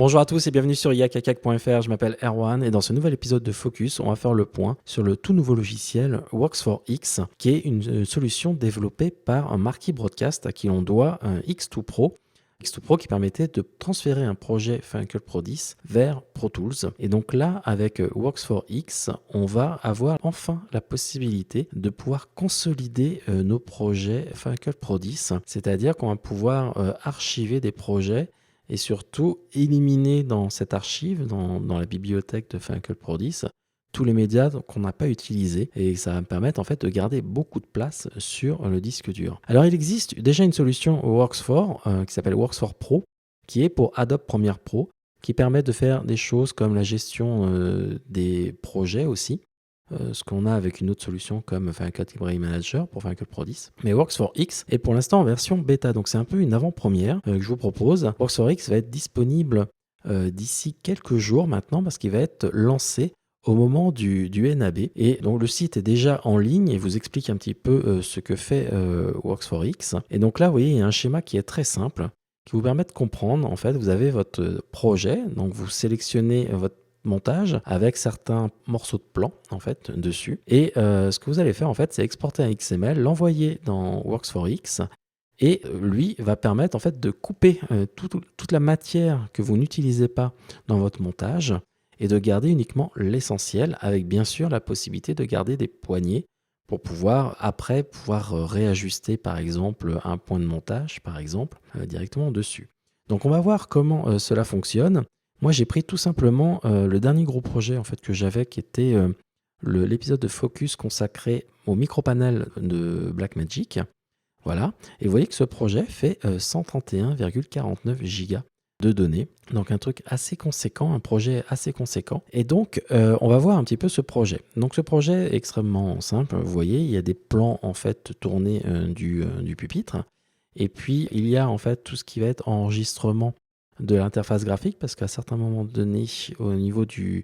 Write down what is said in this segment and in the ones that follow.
Bonjour à tous et bienvenue sur yakakak.fr, je m'appelle Erwan et dans ce nouvel épisode de Focus, on va faire le point sur le tout nouveau logiciel Works4X qui est une solution développée par Marquee Broadcast à qui on doit un X2 Pro. X2 Pro qui permettait de transférer un projet Final Cut Pro 10 vers Pro Tools. Et donc là, avec Works4X, on va avoir enfin la possibilité de pouvoir consolider nos projets Final Cut Pro 10, c'est-à-dire qu'on va pouvoir archiver des projets et surtout éliminer dans cette archive, dans la bibliothèque de Final Cut Pro 10, tous les médias qu'on n'a pas utilisés et ça va me permettre en fait de garder beaucoup de place sur le disque dur. Alors il existe déjà une solution au Works4 qui s'appelle Works4 Pro qui est pour Adobe Premiere Pro qui permet de faire des choses comme la gestion des projets aussi. Ce qu'on a avec une autre solution comme Final Cut Library Manager pour Final Cut Pro 10. Mais Works4X est pour l'instant en version bêta, donc c'est un peu une avant-première que je vous propose. Works4X va être disponible d'ici quelques jours maintenant parce qu'il va être lancé au moment du NAB. Et donc le site est déjà en ligne et vous explique un petit peu ce que fait Works4X. Et donc là, vous voyez, il y a un schéma qui est très simple qui vous permet de comprendre. En fait, vous avez votre projet, donc vous sélectionnez votre montage avec certains morceaux de plan en fait dessus et ce que vous allez faire en fait c'est exporter un XML, l'envoyer dans Works4X et lui va permettre en fait de couper toute la matière que vous n'utilisez pas dans votre montage et de garder uniquement l'essentiel avec bien sûr la possibilité de garder des poignées pour pouvoir après réajuster par exemple un point de montage par exemple directement dessus. Donc on va voir comment cela fonctionne. Moi, j'ai pris tout simplement le dernier gros projet en fait, que j'avais, qui était l'épisode de Focus consacré au micropanel de Blackmagic. Voilà. Et vous voyez que ce projet fait 131,49 gigas de données. Donc un truc assez conséquent, un projet assez conséquent. Et donc, on va voir un petit peu ce projet. Donc ce projet est extrêmement simple. Vous voyez, il y a des plans en fait tournés du pupitre. Et puis, il y a en fait tout ce qui va être enregistrement de l'interface graphique parce qu'à certains moments donnés au niveau de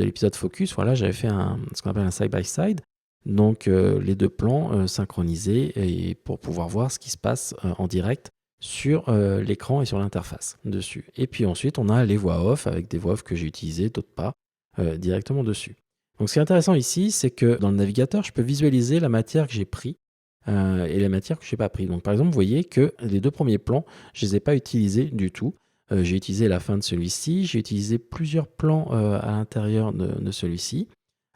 l'épisode Focus, voilà, j'avais fait ce qu'on appelle un side-by-side, donc les deux plans synchronisés et pour pouvoir voir ce qui se passe en direct sur l'écran et sur l'interface dessus. Et puis ensuite, on a les voix off avec des voix off que j'ai utilisées, d'autres pas, directement dessus. Donc ce qui est intéressant ici, c'est que dans le navigateur, je peux visualiser la matière que j'ai pris et la matière que je n'ai pas pris. Donc par exemple, vous voyez que les deux premiers plans, je ne les ai pas utilisés du tout. J'ai utilisé la fin de celui-ci, j'ai utilisé plusieurs plans à l'intérieur de celui-ci.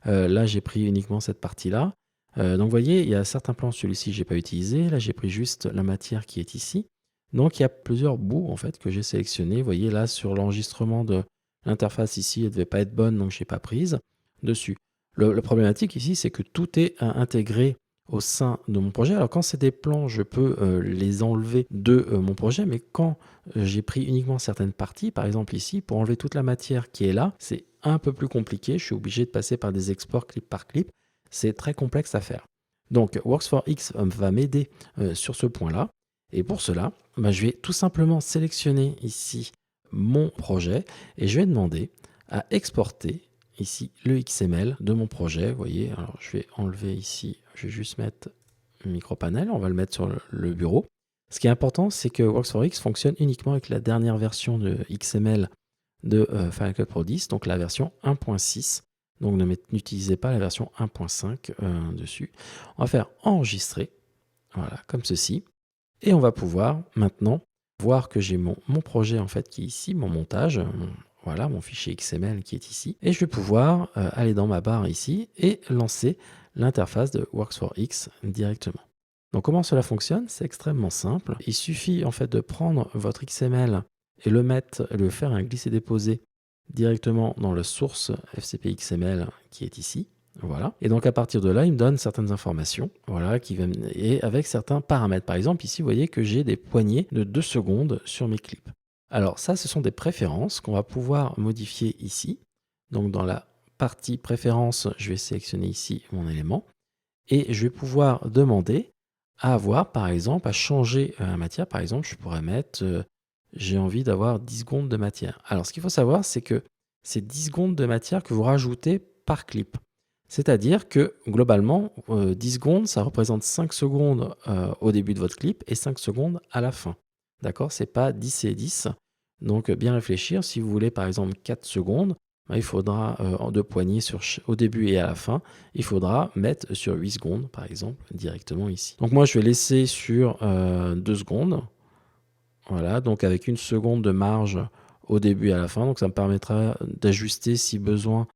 Là, j'ai pris uniquement cette partie-là. Donc, vous voyez, il y a certains plans, celui-ci, je n'ai pas utilisé. Là, j'ai pris juste la matière qui est ici. Donc, il y a plusieurs bouts, en fait, que j'ai sélectionnés. Vous voyez, là, sur l'enregistrement de l'interface ici, elle ne devait pas être bonne, donc je n'ai pas prise dessus. Le problématique ici, c'est que tout est intégré au sein de mon projet. Alors quand c'est des plans, je peux les enlever de mon projet, mais quand j'ai pris uniquement certaines parties, par exemple ici, pour enlever toute la matière qui est là, c'est un peu plus compliqué. Je suis obligé de passer par des exports clip par clip. C'est très complexe à faire. Donc Works4X va m'aider sur ce point-là. Et pour cela, je vais tout simplement sélectionner ici mon projet et je vais demander à exporter ici le XML de mon projet. Vous voyez, alors je vais enlever ici, je vais juste mettre micropanel, on va le mettre sur le bureau. Ce qui est important, c'est que Works4X fonctionne uniquement avec la dernière version de XML de Final Cut Pro 10, donc la version 1.6. Donc n'utilisez pas la version 1.5 dessus. On va faire enregistrer, voilà, comme ceci. Et on va pouvoir maintenant voir que j'ai mon projet en fait qui est ici, mon montage, voilà, mon fichier XML qui est ici. Et je vais pouvoir aller dans ma barre ici et lancer l'interface de Works4X directement. Donc comment cela fonctionne? C'est extrêmement simple. Il suffit en fait de prendre votre XML et le faire un glisser-déposer directement dans le source FCP XML qui est ici. Voilà. Et donc à partir de là, il me donne certaines informations, voilà, et avec certains paramètres. Par exemple, ici, vous voyez que j'ai des poignées de 2 secondes sur mes clips. Alors ça, ce sont des préférences qu'on va pouvoir modifier ici. Donc dans la partie préférences, je vais sélectionner ici mon élément et je vais pouvoir demander à avoir, par exemple, à changer la matière. Par exemple, je pourrais mettre, j'ai envie d'avoir 10 secondes de matière. Alors ce qu'il faut savoir, c'est que c'est 10 secondes de matière que vous rajoutez par clip. C'est-à-dire que globalement, 10 secondes, ça représente 5 secondes au début de votre clip et 5 secondes à la fin. D'accord? C'est pas 10 et 10. Donc bien réfléchir, si vous voulez par exemple 4 secondes, il faudra en 2 poignées au début et à la fin, il faudra mettre sur 8 secondes par exemple directement ici. Donc moi je vais laisser sur 2 secondes, voilà, donc avec 1 seconde de marge au début et à la fin, donc ça me permettra d'ajuster si besoin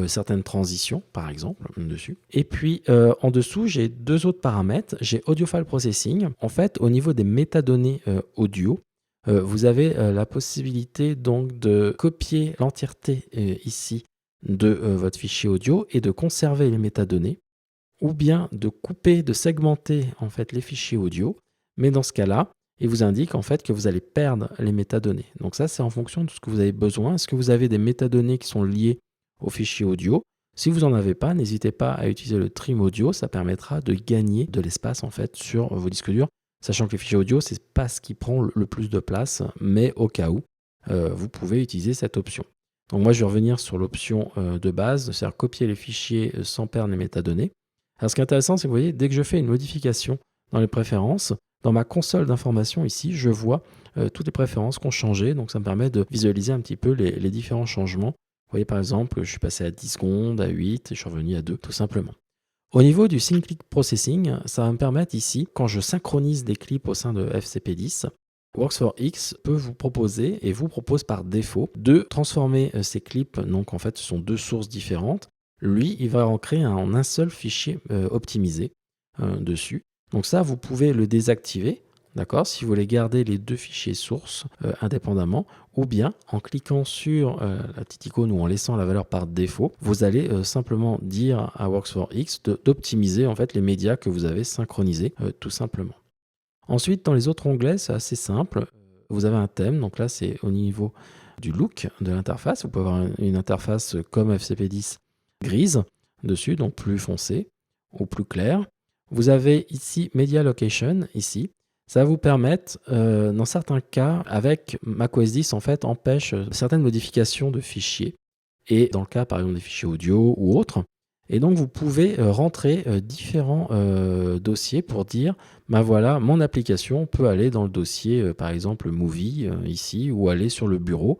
certaines transitions par exemple dessus. Et puis en dessous j'ai 2 autres paramètres, j'ai Audio File Processing. En fait au niveau des métadonnées audio, vous avez la possibilité donc de copier l'entièreté ici de votre fichier audio et de conserver les métadonnées, ou bien de couper, de segmenter en fait les fichiers audio. Mais dans ce cas-là, il vous indique en fait que vous allez perdre les métadonnées. Donc ça, c'est en fonction de ce que vous avez besoin. Est-ce que vous avez des métadonnées qui sont liées au fichier audio? Si vous n'en avez pas, n'hésitez pas à utiliser le trim audio. Ça permettra de gagner de l'espace en fait sur vos disques durs. Sachant que les fichiers audio, c'est pas ce qui prend le plus de place, mais au cas où, vous pouvez utiliser cette option. Donc moi, je vais revenir sur l'option de base, c'est-à-dire copier les fichiers sans perdre les métadonnées. Alors ce qui est intéressant, c'est que vous voyez, dès que je fais une modification dans les préférences, dans ma console d'information ici, je vois toutes les préférences qui ont changé. Donc ça me permet de visualiser un petit peu les différents changements. Vous voyez par exemple, je suis passé à 10 secondes, à 8, et je suis revenu à 2 tout simplement. Au niveau du Sync Clip Processing, ça va me permettre ici, quand je synchronise des clips au sein de FCP10, Works4X peut vous proposer, et vous propose par défaut, de transformer ces clips. Donc en fait, ce sont 2 sources différentes. Lui, il va en créer en un seul fichier optimisé dessus. Donc ça, vous pouvez le désactiver, d'accord, si vous voulez garder les 2 fichiers sources indépendamment, ou bien en cliquant sur la petite icône ou en laissant la valeur par défaut, vous allez simplement dire à Works4X d'optimiser en fait les médias que vous avez synchronisés tout simplement. Ensuite, dans les autres onglets, c'est assez simple. Vous avez un thème, donc là c'est au niveau du look de l'interface. Vous pouvez avoir une interface comme FCP10 grise dessus, donc plus foncée ou plus claire. Vous avez ici Media Location, ici. Ça va vous permettre, dans certains cas, avec macOS 10, en fait, empêche certaines modifications de fichiers. Et dans le cas, par exemple, des fichiers audio ou autres. Et donc, vous pouvez rentrer différents dossiers pour dire, ben voilà, mon application peut aller dans le dossier, par exemple, Movie, ici, ou aller sur le bureau.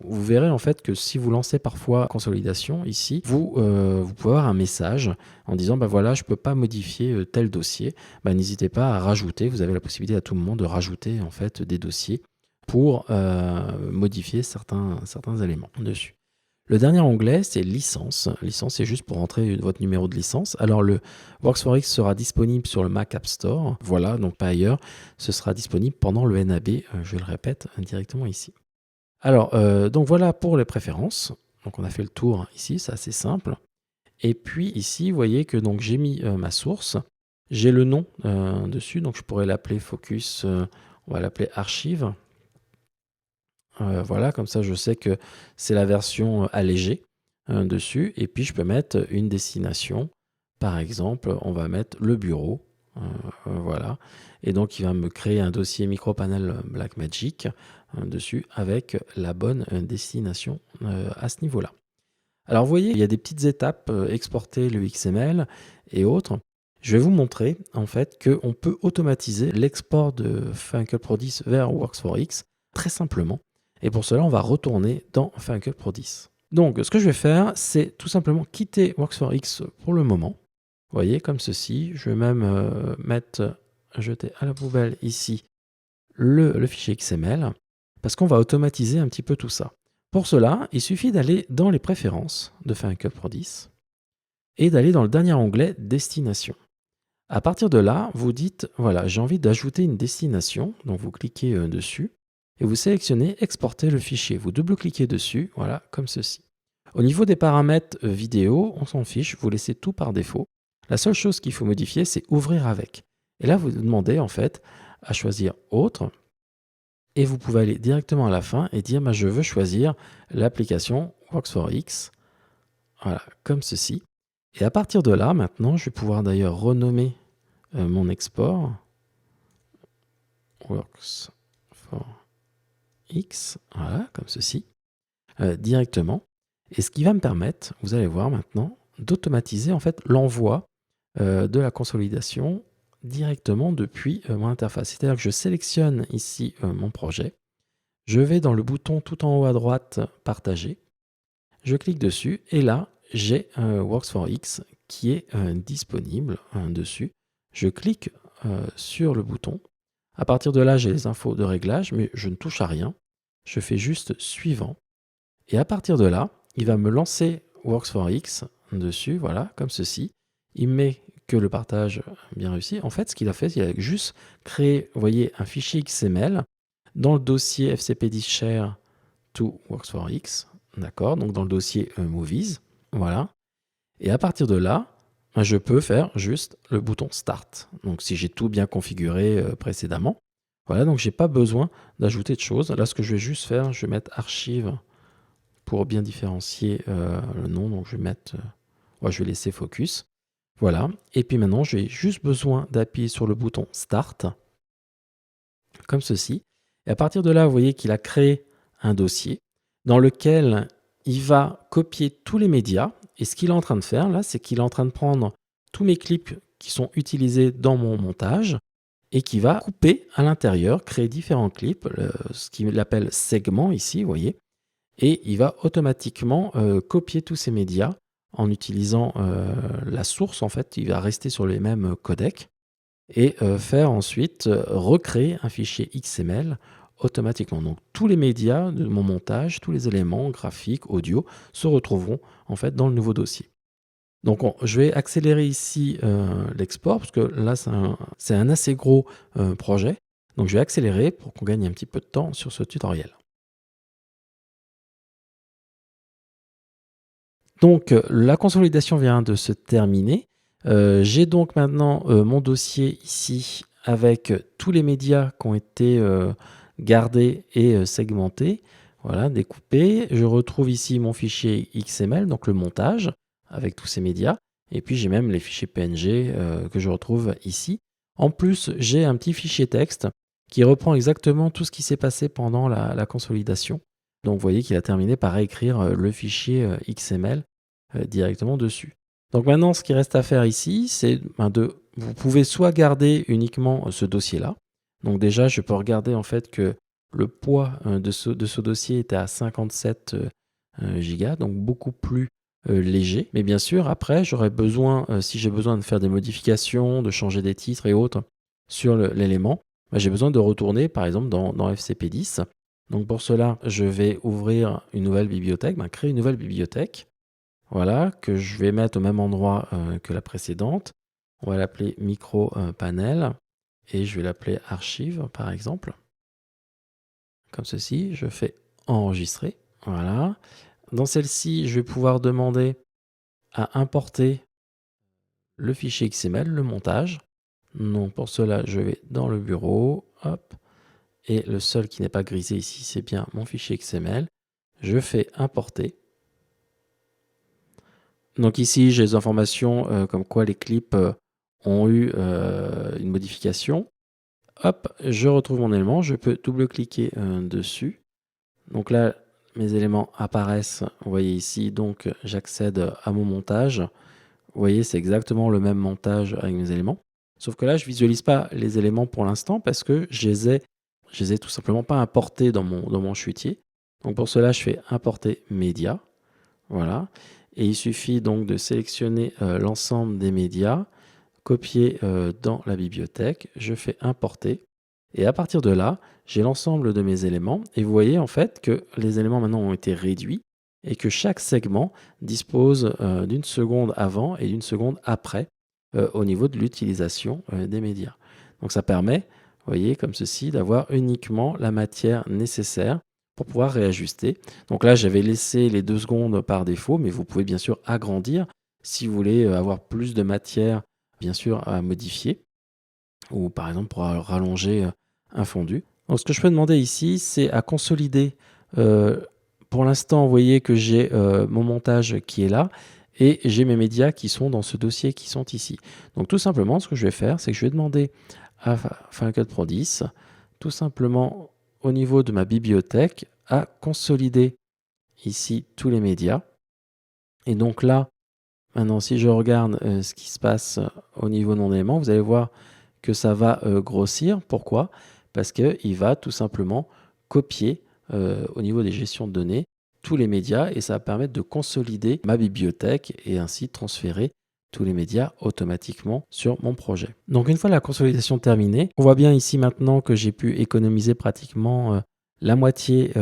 Vous verrez en fait que si vous lancez parfois consolidation ici, vous pouvez avoir un message en disant ben voilà, je ne peux pas modifier tel dossier. N'hésitez pas à rajouter, vous avez la possibilité à tout moment de rajouter en fait des dossiers pour modifier certains éléments dessus. Le dernier onglet, c'est licence. Licence, c'est juste pour rentrer votre numéro de licence. Alors, le Works4X sera disponible sur le Mac App Store. Voilà, donc pas ailleurs. Ce sera disponible pendant le NAB, je le répète, directement ici. Alors, donc voilà pour les préférences. Donc, on a fait le tour ici, c'est assez simple. Et puis ici, vous voyez que donc j'ai mis ma source. J'ai le nom dessus, donc je pourrais l'appeler Focus, on va l'appeler Archive. Voilà, comme ça je sais que c'est la version allégée dessus. Et puis je peux mettre une destination. Par exemple, on va mettre le bureau. Voilà. Et donc il va me créer un dossier micropanel Blackmagic dessus avec la bonne destination à ce niveau-là. Alors vous voyez, il y a des petites étapes, exporter le XML et autres. Je vais vous montrer en fait qu'on peut automatiser l'export de Final Cut Pro 10 vers Works4X très simplement. Et pour cela, on va retourner dans Final Cut Pro 10. Donc, ce que je vais faire, c'est tout simplement quitter Works4X pour le moment. Vous voyez, comme ceci. Je vais même jeter à la poubelle ici le fichier XML, parce qu'on va automatiser un petit peu tout ça. Pour cela, il suffit d'aller dans les préférences de Final Cut Pro 10 et d'aller dans le dernier onglet Destination. À partir de là, vous dites, voilà, j'ai envie d'ajouter une destination, donc vous cliquez dessus, et vous sélectionnez Exporter le fichier. Vous double-cliquez dessus, voilà, comme ceci. Au niveau des paramètres vidéo, on s'en fiche, vous laissez tout par défaut. La seule chose qu'il faut modifier, c'est Ouvrir avec. Et là, vous demandez en fait à choisir Autre, et vous pouvez aller directement à la fin et dire, je veux choisir l'application Works4X, voilà, comme ceci. Et à partir de là, maintenant, je vais pouvoir d'ailleurs renommer mon export Works4X, voilà, comme ceci, directement. Et ce qui va me permettre, vous allez voir maintenant, d'automatiser en fait l'envoi de la consolidation directement depuis mon interface. C'est-à-dire que je sélectionne ici mon projet, Je vais dans le bouton tout en haut à droite, partager. Je clique dessus et là, j'ai Works4X qui est disponible dessus. Je clique sur le bouton. À partir de là, j'ai les infos de réglage, mais je ne touche à rien. Je fais juste suivant. Et à partir de là, il va me lancer Works4X dessus, voilà, comme ceci. Il met que le partage bien réussi. En fait, ce qu'il a fait, il a juste créé, vous voyez, un fichier XML dans le dossier FCPD Share to Works4X. D'accord, donc dans le dossier Movies. Voilà. Et à partir de là, je peux faire juste le bouton Start. Donc si j'ai tout bien configuré précédemment. Voilà, donc j'ai pas besoin d'ajouter de choses. Là, ce que je vais juste faire, je vais mettre Archive pour bien différencier le nom. Donc je vais mettre, je vais laisser Focus. Voilà. Et puis maintenant, j'ai juste besoin d'appuyer sur le bouton Start, comme ceci. Et à partir de là, vous voyez qu'il a créé un dossier dans lequel il va copier tous les médias. Et ce qu'il est en train de faire là, c'est qu'il est en train de prendre tous mes clips qui sont utilisés dans mon montage et qui va couper à l'intérieur, créer différents clips, ce qu'il appelle segment ici, vous voyez. Et il va automatiquement copier tous ces médias en utilisant la source. En fait, il va rester sur les mêmes codecs et faire ensuite recréer un fichier XML automatiquement. Donc tous les médias de mon montage, tous les éléments graphiques, audio se retrouveront en fait dans le nouveau dossier. Donc je vais accélérer ici l'export parce que là c'est un assez gros projet. Donc je vais accélérer pour qu'on gagne un petit peu de temps sur ce tutoriel. Donc la consolidation vient de se terminer. J'ai donc maintenant mon dossier ici avec tous les médias qui ont été gardés et segmentés, voilà, découpés. Je retrouve ici mon fichier XML, donc le montage avec tous ces médias. Et puis j'ai même les fichiers PNG que je retrouve ici. En plus, j'ai un petit fichier texte qui reprend exactement tout ce qui s'est passé pendant la consolidation. Donc vous voyez qu'il a terminé par écrire le fichier XML directement dessus. Donc maintenant, ce qui reste à faire ici, c'est vous pouvez soit garder uniquement ce dossier-là. Donc déjà, je peux regarder en fait que le poids de ce dossier était à 57 gigas, donc beaucoup plus léger. Mais bien sûr, après, j'aurais besoin, si j'ai besoin de faire des modifications, de changer des titres et autres sur l'élément, j'ai besoin de retourner par exemple dans FCP10. Donc pour cela, je vais ouvrir une nouvelle bibliothèque, créer une nouvelle bibliothèque. Voilà, que je vais mettre au même endroit que la précédente. On va l'appeler micro panel et je vais l'appeler archive par exemple. Comme ceci, je fais enregistrer. Voilà. Dans celle-ci, je vais pouvoir demander à importer le fichier XML, le montage. Donc pour cela, je vais dans le bureau, hop, et le seul qui n'est pas grisé ici, c'est bien mon fichier XML. Je fais importer. Donc ici, j'ai des informations comme quoi les clips ont eu une modification. Hop, je retrouve mon élément, je peux double-cliquer dessus. Donc là, mes éléments apparaissent, vous voyez ici, donc j'accède à mon montage. Vous voyez, c'est exactement le même montage avec mes éléments. Sauf que là, je ne visualise pas les éléments pour l'instant parce que je les ai tout simplement pas importés dans mon chutier. Donc pour cela, je fais importer médias. Voilà. Et il suffit donc de sélectionner l'ensemble des médias, copier dans la bibliothèque, je fais importer. Et à partir de là, j'ai l'ensemble de mes éléments. Et vous voyez en fait que les éléments maintenant ont été réduits et que chaque segment dispose d'une seconde avant et d'une seconde après au niveau de l'utilisation des médias. Donc ça permet, vous voyez, comme ceci, d'avoir uniquement la matière nécessaire pour pouvoir réajuster. Donc là, j'avais laissé les 2 secondes par défaut, mais vous pouvez bien sûr agrandir si vous voulez avoir plus de matière, bien sûr, à modifier, ou par exemple pour rallonger un fondu. Donc ce que je peux demander ici, c'est à consolider. Pour l'instant, vous voyez que j'ai mon montage qui est là, et j'ai mes médias qui sont dans ce dossier qui sont ici. Donc tout simplement, ce que je vais faire, c'est que je vais demander à Final Cut Pro 10, tout simplement au niveau de ma bibliothèque, à consolider ici tous les médias. Et donc là, maintenant, si je regarde ce qui se passe au niveau de mon élément, vous allez voir que ça va grossir. Pourquoi? Parce qu'il va tout simplement copier au niveau des gestions de données tous les médias et ça va permettre de consolider ma bibliothèque et ainsi transférer tous les médias automatiquement sur mon projet. Donc une fois la consolidation terminée, on voit bien ici maintenant que j'ai pu économiser pratiquement la moitié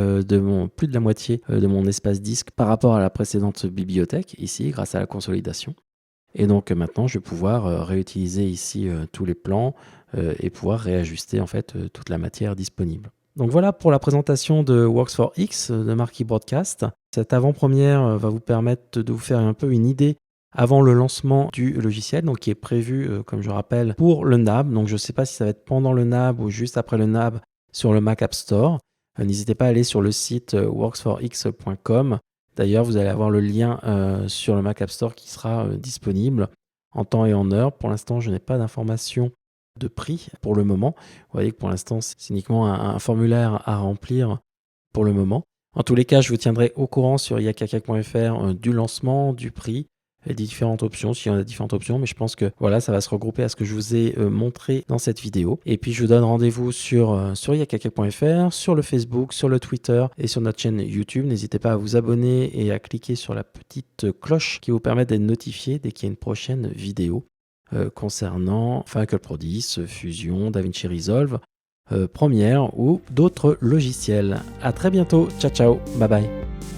plus de la moitié de mon espace disque par rapport à la précédente bibliothèque ici grâce à la consolidation. Et donc maintenant je vais pouvoir réutiliser ici tous les plans et pouvoir réajuster en fait toute la matière disponible. Donc voilà pour la présentation de Works4X de Marquis Broadcast. Cette avant-première va vous permettre de vous faire un peu une idée avant le lancement du logiciel, donc qui est prévu, comme je rappelle, pour le NAB. Donc je ne sais pas si ça va être pendant le NAB ou juste après le NAB sur le Mac App Store. N'hésitez pas à aller sur le site works4x.com. D'ailleurs, vous allez avoir le lien sur le Mac App Store qui sera disponible en temps et en heure. Pour l'instant, je n'ai pas d'informations de prix pour le moment. Vous voyez que pour l'instant, c'est uniquement un formulaire à remplir pour le moment. En tous les cas, je vous tiendrai au courant sur yakakak.fr du lancement, du prix, et des différentes options, s'il y en a différentes options, mais je pense que voilà, ça va se regrouper à ce que je vous ai montré dans cette vidéo. Et puis je vous donne rendez-vous sur yakakak.fr, sur le Facebook, sur le Twitter et sur notre chaîne YouTube. N'hésitez pas à vous abonner et à cliquer sur la petite cloche qui vous permet d'être notifié dès qu'il y a une prochaine vidéo concernant Final Pro 10, Fusion, DaVinci Resolve, Premiere ou d'autres logiciels. À très bientôt, ciao ciao, bye bye.